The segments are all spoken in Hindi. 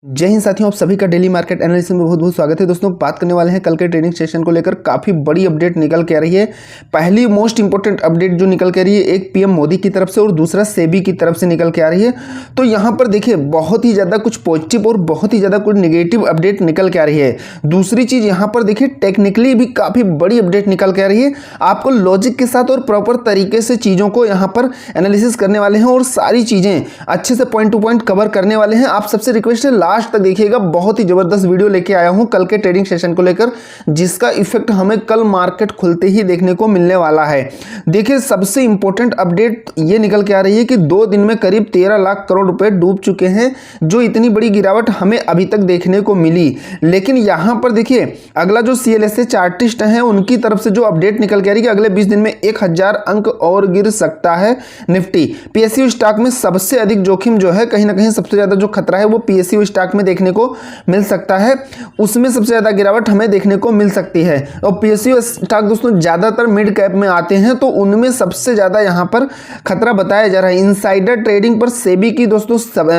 जय हिंद साथियों, आप सभी का डेली मार्केट एनालिसिस में बहुत बहुत स्वागत है। दोस्तों, बात करने वाले हैं कल के ट्रेडिंग सेशन को लेकर। काफ़ी बड़ी अपडेट निकल के आ रही है। पहली मोस्ट इंपोर्टेंट अपडेट जो निकल के आ रही है, एक पीएम मोदी की तरफ से और दूसरा सेबी की तरफ से निकल के आ रही है। तो यहाँ पर देखिए, बहुत ही ज़्यादा कुछ पॉजिटिव और बहुत ही ज़्यादा कुछ नेगेटिव अपडेट निकल के आ रही है। दूसरी चीज़ यहाँ पर देखिए, टेक्निकली भी काफ़ी बड़ी अपडेट निकल के आ रही है। आपको लॉजिक के साथ और प्रॉपर तरीके से चीज़ों को यहाँ पर एनालिसिस करने वाले हैं और सारी चीज़ें अच्छे से पॉइंट टू पॉइंट कवर करने वाले हैं। आप सबसे रिक्वेस्ट है, लास्ट तक देखिएगा। बहुत ही जबरदस्त वीडियो लेके आया हूं कल के ट्रेडिंग सेशन को लेकर, जिसका इफेक्ट हमें कल मार्केट खुलते ही देखने को मिलने वाला है। देखिए, सबसे इंपॉर्टेंट अपडेट ये निकल के आ रही है कि 2 दिन में करीब 13 लाख करोड़ रुपए डूब चुके हैं। जो इतनी बड़ी गिरावट हमें अभी तक देखने को मिली। लेकिन यहां पर देखिए, अगला जो CLSA चार्टिस्ट है उनकी तरफ से जो अपडेट निकल के आ रही है कि अगले 20 दिन में 1000 अंक और गिर सकता है निफ्टी। PSU स्टॉक में सबसे अधिक जोखिम जो है, कहीं ना कहीं सबसे ज्यादा जो खतरा है वो PSU स्टॉक में देखने को मिल सकता है। उसमें सबसे ज्यादा गिरावट हमें देखने को मिल सकती है। और PSU स्टॉक दोस्तों ज्यादातर मिड कैप में आते हैं, तो उनमें सबसे ज्यादा यहां पर खतरा बताया जा रहा है। इनसाइडर ट्रेडिंग पर सेबी की दोस्तों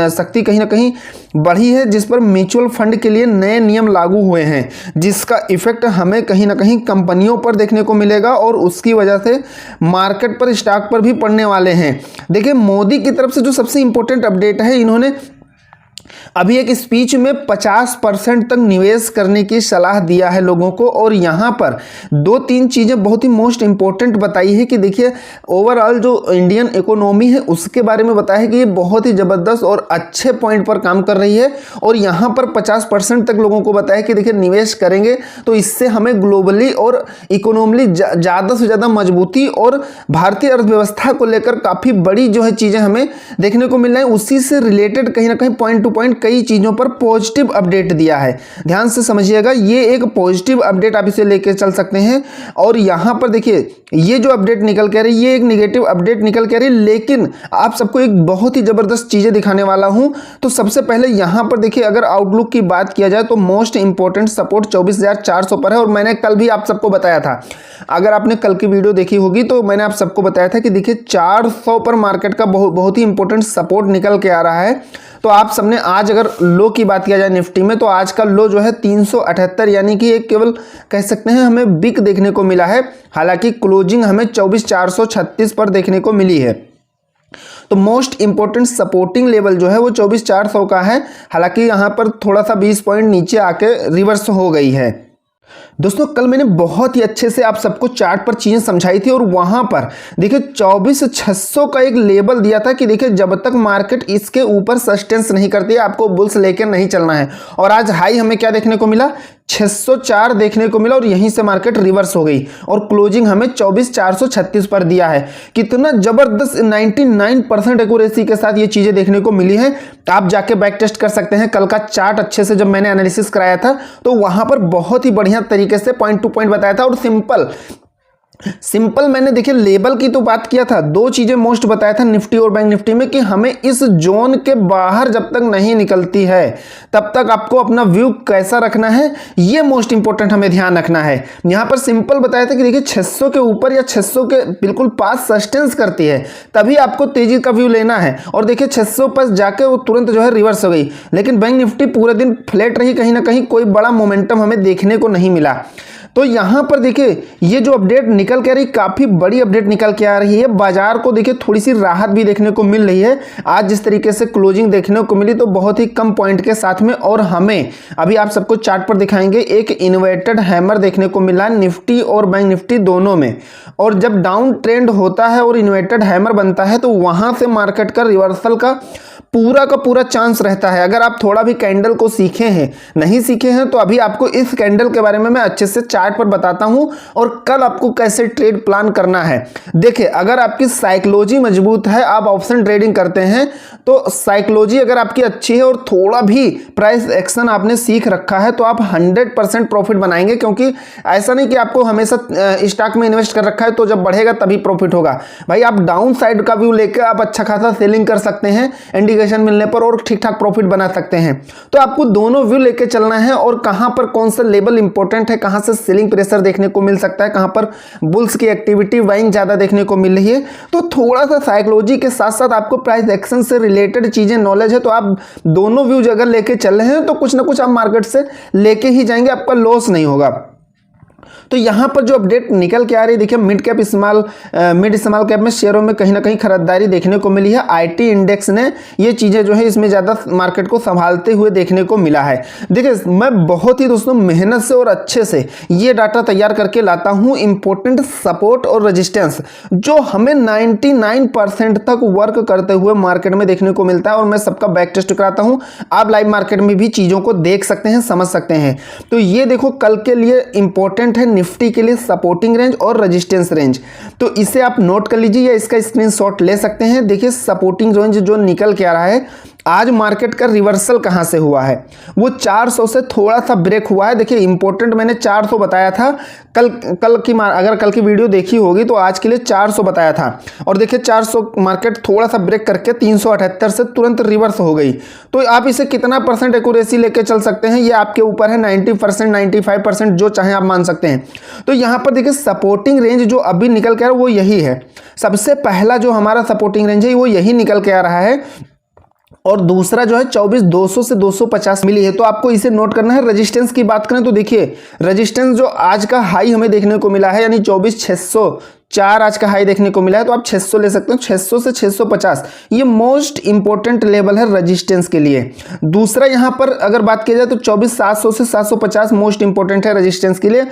शक्ति कहीं ना कहीं बढ़ी है, जिस पर म्यूचुअल फंड के लिए नए नियम लागू हुए हैं, जिसका इफेक्ट हमें कहीं ना कहीं कंपनियों पर देखने को मिलेगा और उसकी वजह से मार्केट पर, स्टॉक पर भी पड़ने वाले हैं। देखिए, मोदी की तरफ से जो सबसे इंपॉर्टेंट अपडेट है, इन्होंने अभी एक स्पीच में 50% तक निवेश करने की सलाह दिया है लोगों को। और यहां पर 2-3 चीजें बहुत ही मोस्ट इंपॉर्टेंट बताई है कि देखिए, ओवरऑल जो इंडियन इकोनॉमी है उसके बारे में बताया है कि ये बहुत ही जबरदस्त और अच्छे पॉइंट पर काम कर रही है। और यहां पर 50% तक लोगों को बताया कि देखिए, निवेश करेंगे तो इससे हमें ग्लोबली और इकोनॉमिकली ज़्यादा से ज़्यादा मजबूती और भारतीय अर्थव्यवस्था को लेकर काफ़ी बड़ी जो है चीज़ें हमें देखने को मिल रही है। उसी से रिलेटेड कहीं ना कहीं पॉइंट टू पॉइंट कई चीजों पर पॉजिटिव अपडेट दिया है। ध्यान से समझिएगा, ये एक पॉजिटिव अपडेट आप इसे लेके चल सकते हैं। और यहां पर देखिए, ये जो अपडेट निकल के आ रही है, ये एक नेगेटिव अपडेट निकल के आ रही है, लेकिन आप सबको एक बहुत ही जबरदस्त चीजें दिखाने वाला हूं। तो सबसे पहले यहां पर देखिए, अगर आउटलुक की बात किया जाए तो मोस्ट इंपॉर्टेंट सपोर्ट 24,400 पर है। और मैंने कल भी आप सबको बताया था, अगर आपने कल की वीडियो देखी होगी तो मैंने आप सबको बताया था कि देखिए 400 पर मार्केट का बहुत ही इंपॉर्टेंट सपोर्ट निकल के आ रहा है। तो आप सबने आज अगर लो की बात किया जाए निफ्टी में, तो आज का लो जो है 378, यानी कि एक केवल कह सकते हैं हमें बिक देखने को मिला है। हालांकि क्लोजिंग हमें 24,436 पर देखने को मिली है। तो मोस्ट इंपोर्टेंट सपोर्टिंग लेवल जो है वो 24,400 का है। हालांकि यहां पर थोड़ा सा 20 पॉइंट नीचे आके रिवर्स हो गई है। दोस्तों, कल मैंने बहुत ही अच्छे से आप सबको चार्ट पर चीजें समझाई थी और वहां पर देखिए 24,600 का एक लेवल दिया था कि देखिए, जब तक मार्केट इसके ऊपर सस्टेंस नहीं करती है, आपको बुल्स लेकर नहीं चलना है। और आज हाई हमें क्या देखने को मिला, 604 देखने को मिला और यहीं से मार्केट रिवर्स हो गई और क्लोजिंग हमें 24,436 पर दिया है। कितना जबरदस्त 99% एक्यूरेसी के साथ ये चीजें देखने को मिली हैं। आप जाके बैक टेस्ट कर सकते हैं। कल का चार्ट अच्छे से जब मैंने एनालिसिस कराया था तो वहां पर बहुत ही बढ़िया तरीके से पॉइंट टू पॉइंट बताया था। और सिंपल मैंने देखिए लेवल की तो बात किया था, 2 चीजें मोस्ट बताया था निफ्टी और बैंक निफ्टी में कि हमें इस जोन के बाहर जब तक नहीं निकलती है तब तक आपको अपना व्यू कैसा रखना है, ये मोस्ट इंपॉर्टेंट हमें ध्यान रखना है। यहां पर सिंपल बताया था कि देखिए 600 के ऊपर या 600 के बिल्कुल पास सस्टेंस करती है तभी आपको तेजी का व्यू लेना है। और देखिए 600 पर जाके वो तुरंत जो है रिवर्स हो गई। लेकिन बैंक निफ्टी पूरे दिन फ्लैट रही, कहीं ना कहीं कोई बड़ा मोमेंटम हमें देखने को नहीं मिला। तो यहां पर देखिए, ये जो अपडेट निकल के आ रही, काफी बड़ी अपडेट निकल के आ रही है। बाजार को देखिए थोड़ी सी राहत भी देखने को मिल रही है। आज जिस तरीके से क्लोजिंग देखने को मिली तो बहुत ही कम पॉइंट के साथ में, और हमें अभी आप सबको चार्ट पर दिखाएंगे एक इन्वर्टेड हैमर देखने को मिला निफ्टी और बैंक निफ्टी दोनों में। और जब डाउन ट्रेंड होता है और इन्वर्टेड हैमर बनता है तो वहां से मार्केट का रिवर्सल का पूरा चांस रहता है। अगर आप थोड़ा भी कैंडल को सीखे हैं, नहीं सीखे हैं, तो अभी आपको इस कैंडल के बारे में मैं अच्छे से चार्ट पर बताता हूं और कल आपको कैसे ट्रेड प्लान करना है। देखिए, अगर आपकी साइकोलॉजी मजबूत है, आप ऑप्शन ट्रेडिंग करते हैं, तो साइकोलॉजी अगर आपकी अच्छी है और थोड़ा भी प्राइस एक्शन आपने सीख रखा है तो आप 100% प्रॉफिट बनाएंगे। क्योंकि ऐसा नहीं कि आपको हमेशा स्टॉक में इन्वेस्ट कर रखा है तो जब बढ़ेगा तभी प्रॉफिट होगा। भाई, आप डाउन साइड का व्यू लेकर आप अच्छा खासा सेलिंग कर सकते हैं इंडिकेशन मिलने पर और ठीक ठाक प्रॉफिट बना सकते हैं। तो आपको दोनों व्यू लेके चलना है और कहां पर कौन सा लेवल इंपॉर्टेंट है, कहां से सेलिंग प्रेशर देखने को मिल सकता है, कहाँ पर बुल्स की एक्टिविटी बाइंग ज़्यादा देखने को मिल रही है। तो थोड़ा सा साइकोलॉजी के साथ साथ आपको प्राइस एक्शन से रिलेटेड चीज़ें नॉलेज है, तो आप दोनों व्यूज अगर लेके चल रहे हैं तो कुछ ना कुछ आप मार्केट से लेके ही जाएंगे, आपका लॉस नहीं होगा। तो यहाँ पर जो अपडेट निकल के आ रही है, देखिए मिड स्मॉल कैप में शेयरों में कहीं ना कहीं खरीदारी देखने को मिली है। आईटी इंडेक्स ने ये चीज़ें जो है इसमें ज़्यादा मार्केट को संभालते हुए देखने को मिला है। देखिए मैं बहुत ही दोस्तों मेहनत से और अच्छे से ये डाटा तैयार करके लाता हूँ, इंपॉर्टेंट सपोर्ट और रेजिस्टेंस जो हमें 99% तक वर्क करते हुए मार्केट में देखने को मिलता है, और मैं सबका बैक टेस्ट कराता हूँ। आप लाइव मार्केट में भी चीज़ों को देख सकते हैं, समझ सकते हैं। तो ये देखो कल के लिए इंपॉर्टेंट है, निफ्टी के लिए सपोर्टिंग रेंज और रेजिस्टेंस रेंज, तो इसे आप नोट कर लीजिए या इसका स्क्रीनशॉट ले सकते हैं। देखिए सपोर्टिंग रेंज जो निकल के आ रहा है, आज मार्केट का रिवर्सल कहां से हुआ है, वो 400 से थोड़ा सा ब्रेक हुआ है। देखिए इंपॉर्टेंट मैंने 400 बताया था कल की अगर कल की वीडियो देखी होगी तो आज के लिए 400 बताया था, और देखिए 400 मार्केट थोड़ा सा ब्रेक करके 378 से तुरंत रिवर्स हो गई। तो आप इसे कितना परसेंट एक्यूरेसी लेके चल सकते हैं ये आपके ऊपर है, 90% 95% जो चाहे आप मान सकते हैं। तो यहाँ पर देखिए सपोर्टिंग रेंज जो अभी निकल के आ रहा है वो यही है, सबसे पहला जो हमारा सपोर्टिंग रेंज है वो यही निकल के आ रहा है, और दूसरा जो है 24,200 से 250 मिली है। तो आपको इसे नोट करना है। रेजिस्टेंस की बात करें तो देखिए रेजिस्टेंस जो आज का हाई हमें देखने को मिला है, यानी 24,604 आज का हाई देखने को मिला है, तो आप 600 ले सकते हैं। 600 से 650 ये मोस्ट इंपॉर्टेंट लेवल है रेजिस्टेंस के लिए। दूसरा यहाँ पर अगर बात की जाए तो 24,700 से 750 मोस्ट इंपॉर्टेंट है रेजिस्टेंस के लिए।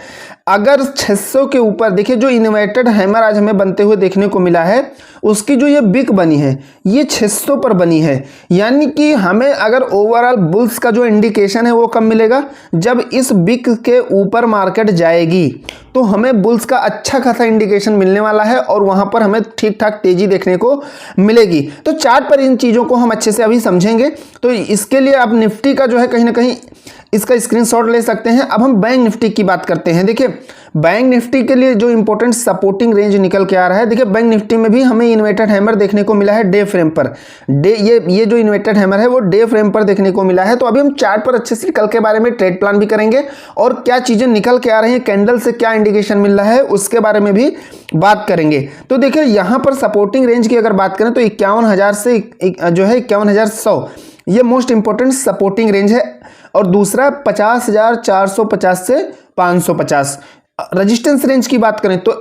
अगर 600 के ऊपर देखिए जो इन्वर्टेड हैमर आज हमें बनते हुए देखने को मिला है, उसकी जो ये बिक बनी है ये 600 पर बनी है, यानी कि हमें अगर ओवरऑल बुल्स का जो इंडिकेशन है वो कब मिलेगा, जब इस बिक के ऊपर मार्केट जाएगी तो हमें बुल्स का अच्छा खासा इंडिकेशन मिलने वाला है, और वहां पर हमें ठीक ठाक तेजी देखने को मिलेगी। तो चार्ट पर इन चीजों को हम अच्छे से अभी समझेंगे। तो इसके लिए आप निफ्टी का जो है कहीं ना कहीं इसका स्क्रीनशॉट ले सकते हैं। अब हम बैंक निफ्टी की बात करते हैं। देखिए बैंक निफ्टी के लिए जो इंपॉर्टेंट सपोर्टिंग रेंज निकल के आ रहा है, देखिए बैंक निफ्टी में भी हमें इन्वर्टेड हैमर देखने को मिला है डे फ्रेम पर। ये जो इन्वर्टेड हैमर है वो डे फ्रेम पर देखने को मिला है। तो अभी हम चार्ट पर अच्छे से कल के बारे में ट्रेड प्लान भी करेंगे, और क्या चीजें निकल के आ रही हैं, कैंडल से क्या इंडिकेशन मिल रहा है उसके बारे में भी बात करेंगे। तो देखिए यहाँ पर सपोर्टिंग रेंज की अगर बात करें तो 51,000 से जो है 51,100 ये मोस्ट इंपॉर्टेंट सपोर्टिंग रेंज है, और दूसरा 50,450 से 550। रेजिस्टेंस रेंज की बात करें तो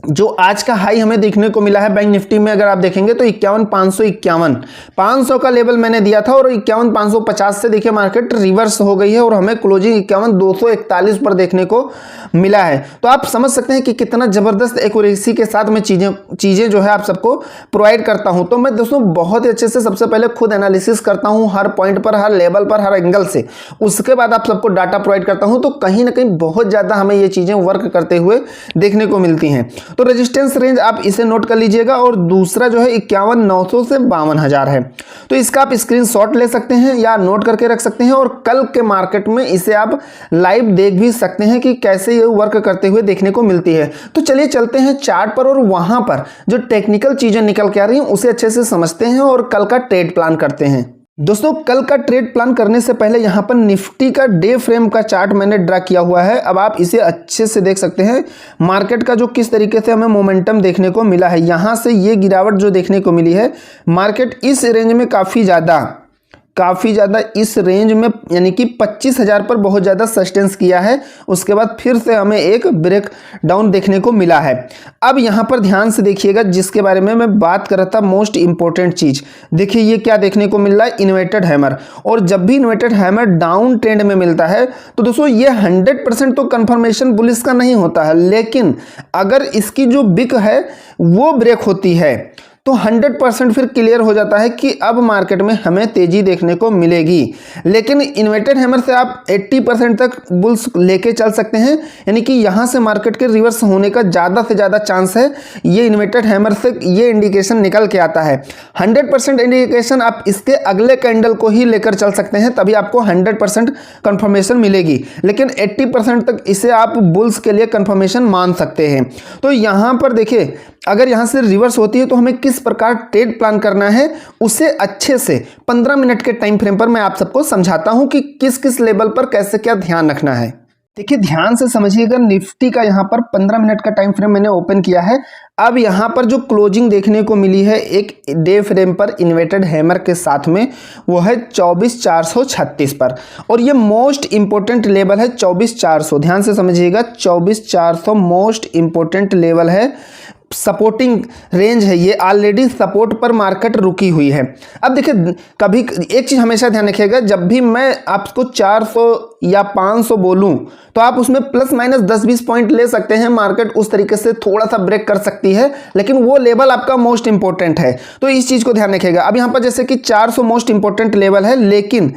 जो आज का हाई हमें देखने को मिला है बैंक निफ्टी में अगर आप देखेंगे तो 51,551 500 का लेवल मैंने दिया था, और 51,550 से देखिए मार्केट रिवर्स हो गई है, और हमें क्लोजिंग 51,241 पर देखने को मिला है। तो आप समझ सकते हैं कि कितना जबरदस्त एक्यूरेसी के साथ मैं चीजें जो है आप सबको प्रोवाइड करता हूं। तो मैं दोस्तों बहुत ही अच्छे से सबसे पहले खुद एनालिसिस करता हूं, हर पॉइंट पर, हर लेवल पर, हर एंगल से, उसके बाद आप सबको डाटा प्रोवाइड करता हूं। तो कहीं ना कहीं बहुत ज्यादा हमें ये चीजें वर्क करते हुए देखने को मिलती हैं। तो रेजिस्टेंस रेंज आप इसे नोट कर लीजिएगा, और दूसरा जो है 51,900 से 52,000 है। तो इसका आप स्क्रीनशॉट ले सकते हैं या नोट करके रख सकते हैं, और कल के मार्केट में इसे आप लाइव देख भी सकते हैं कि कैसे ये वर्क करते हुए देखने को मिलती है। तो चलिए चलते हैं चार्ट पर, और वहां पर जो टेक्निकल चीजें निकल के आ रही हैं उसे अच्छे से समझते हैं और कल का ट्रेड प्लान करते हैं। दोस्तों कल का ट्रेड प्लान करने से पहले यहाँ पर निफ्टी का डे फ्रेम का चार्ट मैंने ड्रा किया हुआ है। अब आप इसे अच्छे से देख सकते हैं मार्केट का जो किस तरीके से हमें मोमेंटम देखने को मिला है। यहाँ से ये गिरावट जो देखने को मिली है, मार्केट इस रेंज में काफ़ी ज़्यादा इस रेंज में यानी कि 25,000 पर बहुत ज़्यादा सस्टेंस किया है। उसके बाद फिर से हमें एक ब्रेक डाउन देखने को मिला है। अब यहाँ पर ध्यान से देखिएगा जिसके बारे में मैं बात कर रहा था, मोस्ट इंपॉर्टेंट चीज़ देखिए ये क्या देखने को मिल रहा है, इन्वर्टेड हैमर। और जब भी इन्वर्टेड हैमर डाउन ट्रेंड में मिलता है तो दोस्तों ये 100% तो कंफर्मेशन बुलिश का नहीं होता है, लेकिन अगर इसकी जो बिक है वो ब्रेक होती है तो 100% फिर क्लियर हो जाता है कि अब मार्केट में हमें तेजी देखने को मिलेगी। लेकिन इन्वर्टेड हैमर से आप 80% तक बुल्स लेके चल सकते हैं, यानी कि यहां से मार्केट के रिवर्स होने का ज़्यादा से ज़्यादा चांस है। ये इन्वर्टेड हैमर से ये इंडिकेशन निकल के आता है। 100% इंडिकेशन आप इसके अगले कैंडल को ही लेकर चल सकते हैं, तभी आपको 100% कंफर्मेशन मिलेगी। लेकिन 80% तक इसे आप बुल्स के लिए कंफर्मेशन मान सकते हैं। तो यहाँ पर देखिए अगर यहाँ से रिवर्स होती है तो हमें किस प्रकार ट्रेड प्लान करना है उसे अच्छे से 15 मिनट के टाइम फ्रेम पर मैं आप सबको समझाता हूं कि किस किस लेवल पर कैसे क्या ध्यान रखना है। देखिए ध्यान से समझिएगा, निफ्टी का यहाँ पर 15 मिनट का टाइम फ्रेम मैंने ओपन किया है। अब यहाँ पर जो क्लोजिंग देखने को मिली है एक डे फ्रेम पर इन्वर्टेड हैमर के साथ में, वो है 24,436 पर, और ये मोस्ट इंपोर्टेंट लेवल है 24,400। ध्यान से समझिएगा, 24,400 मोस्ट इंपोर्टेंट लेवल है, सपोर्टिंग रेंज है, ये ऑलरेडी सपोर्ट पर मार्केट रुकी हुई है। अब देखिए कभी एक चीज़ हमेशा ध्यान रखिएगा, जब भी मैं आपको 400 या 500 बोलूं तो आप उसमें प्लस माइनस 10-20 पॉइंट ले सकते हैं, मार्केट उस तरीके से थोड़ा सा ब्रेक कर सकती है, लेकिन वो लेवल आपका मोस्ट इंपॉर्टेंट है, तो इस चीज़ को ध्यान रखिएगा। अब यहाँ पर जैसे कि 400 मोस्ट इंपॉर्टेंट लेवल है, लेकिन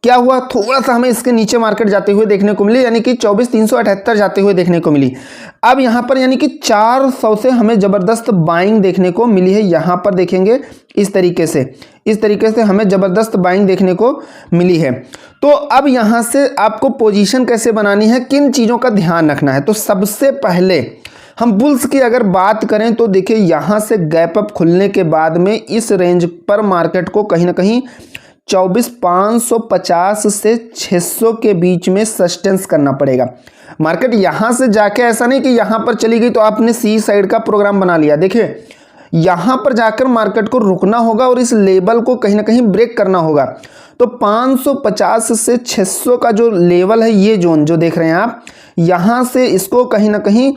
क्या हुआ, थोड़ा सा हमें इसके नीचे मार्केट जाते हुए देखने को मिली, यानी कि 24,378 जाते हुए देखने को मिली। अब यहाँ पर यानी कि 400 से हमें ज़बरदस्त बाइंग देखने को मिली है। यहाँ पर देखेंगे इस तरीके से हमें ज़बरदस्त बाइंग देखने को मिली है। तो अब यहाँ से आपको पोजीशन कैसे बनानी है, किन चीज़ों का ध्यान रखना है, तो सबसे पहले हम बुल्स की अगर बात करें तो देखिए यहाँ से गैप अप खुलने के बाद में इस रेंज पर मार्केट को कहीं ना कहीं 24,550 से 600 के बीच में सस्टेंस करना पड़ेगा। मार्केट यहाँ से जाके ऐसा नहीं कि यहाँ पर चली गई तो आपने सी साइड का प्रोग्राम बना लिया। देखिए यहाँ पर जाकर मार्केट को रुकना होगा और इस लेवल को कहीं ना कहीं ब्रेक करना होगा। तो 550 से 600 का जो लेवल है, ये जोन जो देख रहे हैं आप, यहाँ से इसको कहीं ना कहीं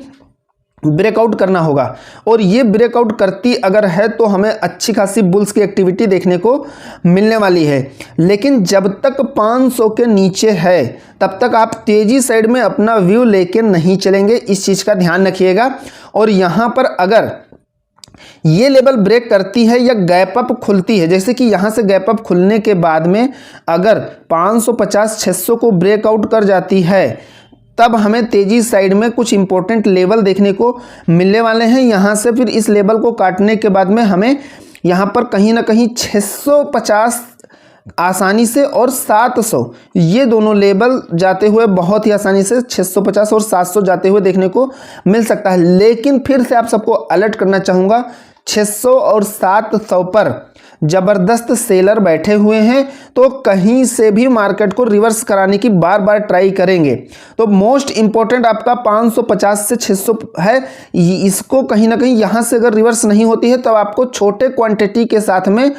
ब्रेकआउट करना होगा, और ये ब्रेकआउट करती अगर है तो हमें अच्छी खासी बुल्स की एक्टिविटी देखने को मिलने वाली है। लेकिन जब तक 500 के नीचे है तब तक आप तेजी साइड में अपना व्यू लेके नहीं चलेंगे, इस चीज़ का ध्यान रखिएगा। और यहाँ पर अगर ये लेवल ब्रेक करती है या गैप अप खुलती है, जैसे कि यहाँ से गैप अप खुलने के बाद में अगर 550-600 को ब्रेकआउट कर जाती है, तब हमें तेजी साइड में कुछ इंपॉर्टेंट लेवल देखने को मिलने वाले हैं। यहाँ से फिर इस लेवल को काटने के बाद में हमें यहाँ पर कहीं ना कहीं 650 आसानी से और 700, ये दोनों लेवल जाते हुए बहुत ही आसानी से 650 और 700 जाते हुए देखने को मिल सकता है। लेकिन फिर से आप सबको अलर्ट करना चाहूँगा, 600 और 700 पर जबरदस्त सेलर बैठे हुए हैं, तो कहीं से भी मार्केट को रिवर्स कराने की बार बार ट्राई करेंगे। तो मोस्ट इंपॉर्टेंट आपका 550 से 600 है, इसको कहीं ना कहीं यहाँ से अगर रिवर्स नहीं होती है तो आपको छोटे क्वांटिटी के साथ में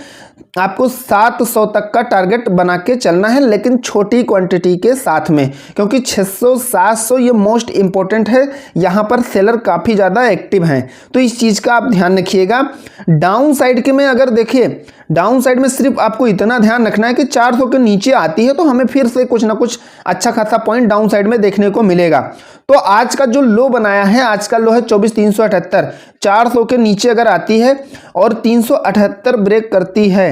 आपको 700 तक का टारगेट बना के चलना है, लेकिन छोटी क्वांटिटी के साथ में, क्योंकि 600-700 ये मोस्ट इंपॉर्टेंट है। यहाँ पर सेलर काफ़ी ज़्यादा एक्टिव हैं, तो इस चीज़ का आप ध्यान रखिएगा। डाउन साइड के में अगर देखिए, डाउन साइड में सिर्फ आपको इतना ध्यान रखना है कि 400 के नीचे आती है तो हमें फिर से कुछ ना कुछ अच्छा खासा पॉइंट डाउन साइड में देखने को मिलेगा। तो आज का जो लो बनाया है, आज का लो है 24,378, 400 के नीचे अगर आती है और 378 ब्रेक करती है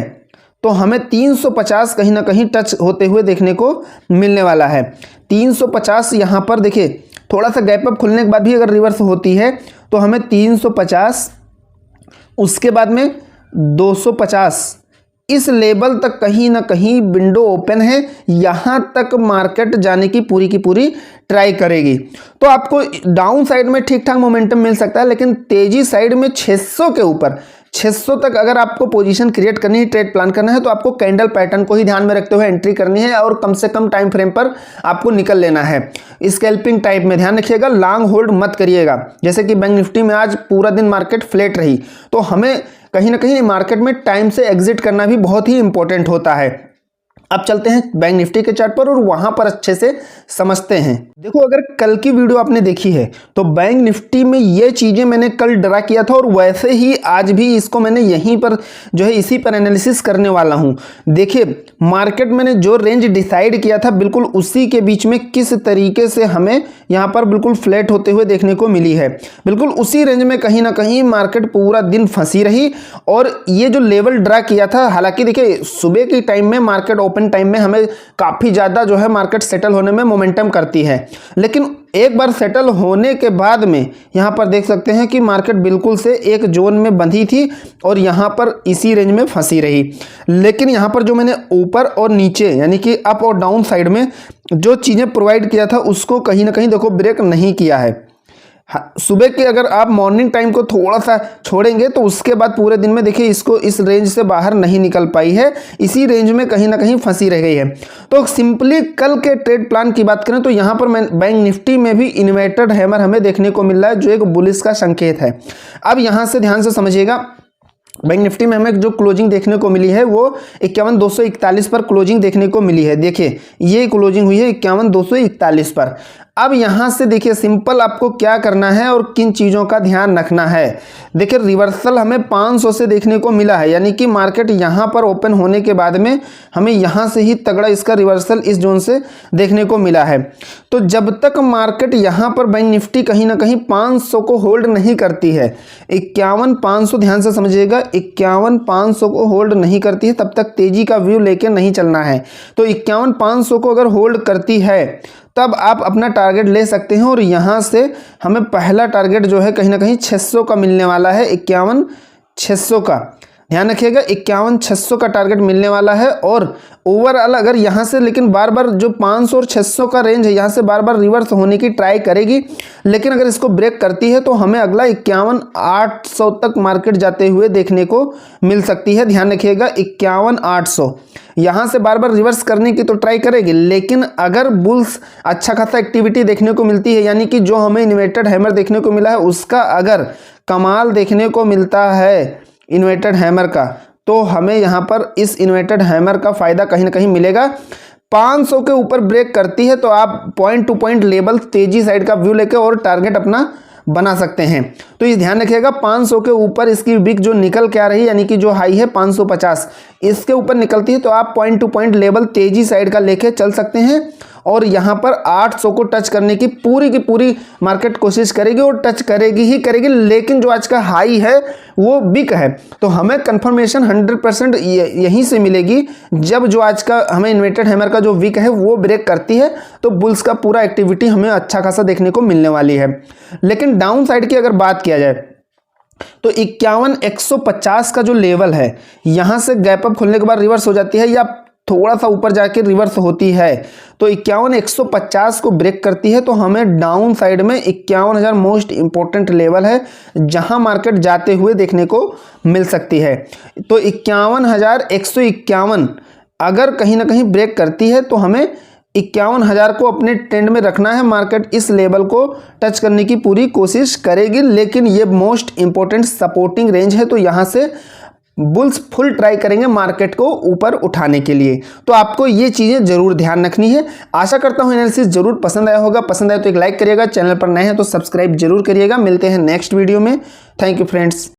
तो हमें 350 कहीं ना कहीं टच होते हुए देखने को मिलने वाला है। 350 यहाँ पर देखिए, थोड़ा सा गैप अप खुलने के बाद भी अगर रिवर्स होती है तो हमें 350, उसके बाद में 250, इस लेवल तक कहीं ना कहीं विंडो ओपन है, यहाँ तक मार्केट जाने की पूरी ट्राई करेगी। तो आपको डाउन साइड में ठीक ठाक मोमेंटम मिल सकता है, लेकिन तेजी साइड में 600 के ऊपर 600 तक अगर आपको पोजीशन क्रिएट करनी है, ट्रेड प्लान करना है, तो आपको कैंडल पैटर्न को ही ध्यान में रखते हुए एंट्री करनी है और कम से कम टाइम फ्रेम पर आपको निकल लेना है। स्कैल्पिंग टाइप में ध्यान रखिएगा, लॉन्ग होल्ड मत करिएगा। जैसे कि बैंक निफ्टी में आज पूरा दिन मार्केट फ्लैट रही, तो हमें कहीं ना कहीं मार्केट में टाइम से एग्जिट करना भी बहुत ही इंपॉर्टेंट होता है। अब चलते हैं बैंक निफ्टी के चार्ट पर और वहां पर अच्छे से समझते हैं। देखो, अगर कल की वीडियो आपने देखी है तो बैंक निफ्टी में ये चीजें मैंने कल ड्रा किया था और वैसे ही आज भी इसको मैंने यहीं पर जो है इसी पर एनालिसिस करने वाला हूं। देखिए, मार्केट मैंने जो रेंज डिसाइड किया था बिल्कुल उसी के बीच में किस तरीके से हमें यहाँ पर बिल्कुल फ्लैट होते हुए देखने को मिली है। बिल्कुल उसी रेंज में कहीं ना कहीं मार्केट पूरा दिन फंसी रही और ये जो लेवल ड्रा किया था, हालांकि देखिए सुबह के टाइम में मार्केट ओपन टाइम में हमें काफी ज्यादा जो है मार्केट सेटल होने में मोमेंटम करती है, लेकिन एक बार सेटल होने के बाद में यहां पर देख सकते हैं कि मार्केट बिल्कुल से एक जोन में बंधी थी और यहां पर इसी रेंज में फंसी रही। लेकिन यहां पर जो मैंने ऊपर और नीचे यानी कि अप और डाउन साइड में जो चीजें प्रोवाइड किया था उसको कहीं ना कहीं देखो ब्रेक नहीं किया है। सुबह के अगर आप मॉर्निंग टाइम को थोड़ा सा छोड़ेंगे तो उसके बाद पूरे दिन में देखिए इसको इस रेंज से बाहर नहीं निकल पाई है, इसी रेंज में कहीं ना कहीं फंसी रह गई है। तो सिंपली कल के ट्रेड प्लान की बात करें तो यहाँ पर बैंक निफ्टी में भी इन्वर्टेड हैमर हमें देखने को मिल रहा है, जो एक बुलिश का संकेत है। अब यहाँ से ध्यान से समझिएगा, बैंक निफ्टी में हमें जो क्लोजिंग देखने को मिली है वो 51,241 पर क्लोजिंग देखने को मिली है। देखिए ये क्लोजिंग हुई है 51,241 पर। अब यहां से देखिए सिंपल आपको क्या करना है और किन चीज़ों का ध्यान रखना है। देखिए रिवर्सल हमें 500 से देखने को मिला है, यानी कि मार्केट यहां पर ओपन होने के बाद में हमें यहां से ही तगड़ा इसका रिवर्सल इस जोन से देखने को मिला है। तो जब तक मार्केट यहां पर बैंक निफ्टी कहीं ना कहीं 500 को होल्ड नहीं करती है, 51,500 ध्यान से समझिएगा, 51,500 को होल्ड नहीं करती है तब तक तेजी का व्यू लेके नहीं चलना है। तो 51,500 को अगर होल्ड करती है तब आप अपना टारगेट ले सकते हैं, और यहाँ से हमें पहला टारगेट जो है कहीं ना कहीं 600 का मिलने वाला है, 51,600 का ध्यान रखिएगा, 51,600 का टारगेट मिलने वाला है। और ओवरऑल अगर यहाँ से लेकिन बार बार जो 500 और 600 का रेंज है यहाँ से बार बार रिवर्स होने की ट्राई करेगी, लेकिन अगर इसको ब्रेक करती है तो हमें अगला 51,800 तक मार्केट जाते हुए देखने को मिल सकती है। ध्यान रखिएगा 51,800 यहाँ से बार बार रिवर्स करने की तो ट्राई करेगी, लेकिन अगर बुल्स अच्छा खासा एक्टिविटी देखने को मिलती है, यानी कि जो हमें इन्वर्टेड हैमर देखने को मिला है उसका अगर कमाल देखने को मिलता है इन्वर्टेड हैमर का, तो हमें यहाँ पर इस इन्वर्टेड हैमर का फायदा कहीं ना कहीं मिलेगा। 500 के ऊपर ब्रेक करती है तो आप पॉइंट टू पॉइंट लेवल तेजी साइड का व्यू लेके और टारगेट अपना बना सकते हैं। तो ये ध्यान रखिएगा 500 के ऊपर इसकी विक जो निकल के आ रही है, यानी कि जो हाई है 550, इसके ऊपर निकलती है तो आप पॉइंट टू पॉइंट लेवल तेजी साइड का लेके चल सकते हैं, और यहाँ पर 800 को टच करने की पूरी मार्केट कोशिश करेगी और टच करेगी ही करेगी। लेकिन जो आज का हाई है वो विक है, तो हमें कंफर्मेशन 100% यहीं से मिलेगी जब जो आज का हमें इन्वर्टेड हैमर का जो विक है वो ब्रेक करती है, तो बुल्स का पूरा एक्टिविटी हमें अच्छा खासा देखने को मिलने वाली है। लेकिन डाउन साइड की अगर बात किया जाए तो 51,150 का जो लेवल है यहाँ से गैप अप खुलने के बाद रिवर्स हो जाती है या थोड़ा सा ऊपर जाके रिवर्स होती है, तो 51,150 को ब्रेक करती है तो हमें डाउन साइड में 51,000 मोस्ट इंपॉर्टेंट लेवल है जहां मार्केट जाते हुए देखने को मिल सकती है। तो 51,151 अगर कहीं ना कहीं ब्रेक करती है तो हमें 51,000 को अपने ट्रेंड में रखना है। मार्केट इस लेवल को टच करने की पूरी कोशिश करेगी, लेकिन ये मोस्ट इंपॉर्टेंट सपोर्टिंग रेंज है, तो यहाँ से बुल्स फुल ट्राई करेंगे मार्केट को ऊपर उठाने के लिए। तो आपको ये चीज़ें जरूर ध्यान रखनी है। आशा करता हूँ एनालिसिस जरूर पसंद आया होगा। पसंद आए तो एक लाइक करिएगा, चैनल पर नए हैं तो सब्सक्राइब जरूर करिएगा। मिलते हैं नेक्स्ट वीडियो में। Thank you friends.